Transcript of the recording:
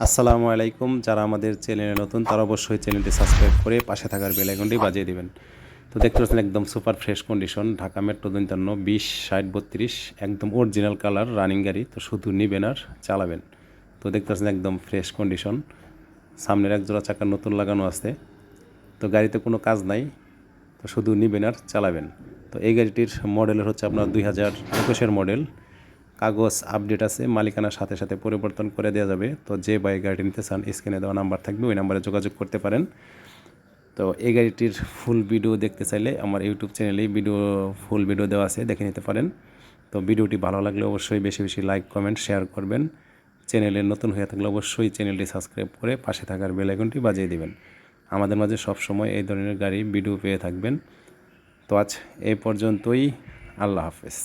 আসসালামু আলাইকুম। যারা আমাদের চ্যানেলে নতুন তারা অবশ্যই চ্যানেলটি সাবস্ক্রাইব করে পাশে থাকার বেল আইকনটি বাজিয়ে দিবেন। তো দেখতে পাচ্ছেন একদম super fresh condition Dhaka metro ৫৫ ২০/৬০/৩২ একদম অরিজিনাল কালার রানিং গাড়ি। তো শুধু নিবেন আর চালাবেন। তো দেখতে পাচ্ছেন একদম ফ্রেশ কন্ডিশন। সামনের এক জোড়া চাকা নতুন লাগানো আছে। তো গাড়িতে কোনো কাজ নাই, তো শুধু নিবেন আর চালাবেন। তো এই গাড়িটির মডেলের হচ্ছে আপনার ২০২১-এর মডেল। কাগজ আপডেট আছে, মালিকানার সাথে সাথে পরিবর্তন করে দেওয়া যাবে। তো যে ভাই গাড়িটি নিতে চান স্ক্রিনে দেওয়া নাম্বার থাকবে, ওই নাম্বারে যোগাযোগ করতে পারেন। তো এই গাড়িটির ফুল ভিডিও দেখতে চাইলে আমার ইউটিউব চ্যানেলেই ফুল ভিডিও দেওয়া আছে, দেখে নিতে পারেন। তো ভিডিওটি ভালো লাগলে অবশ্যই বেশি বেশি লাইক কমেন্ট শেয়ার করবেন। চ্যানেলে নতুন হয়ে থাকলে অবশ্যই চ্যানেলটি সাবস্ক্রাইব করে পাশে থাকার বেল আইকনটি বাজিয়ে দিবেন। আমাদের মাঝে সবসময় এই ধরনের গাড়ি ভিডিও পেয়ে থাকবেন। তো আজ এই পর্যন্তই। আল্লাহ হাফেজ।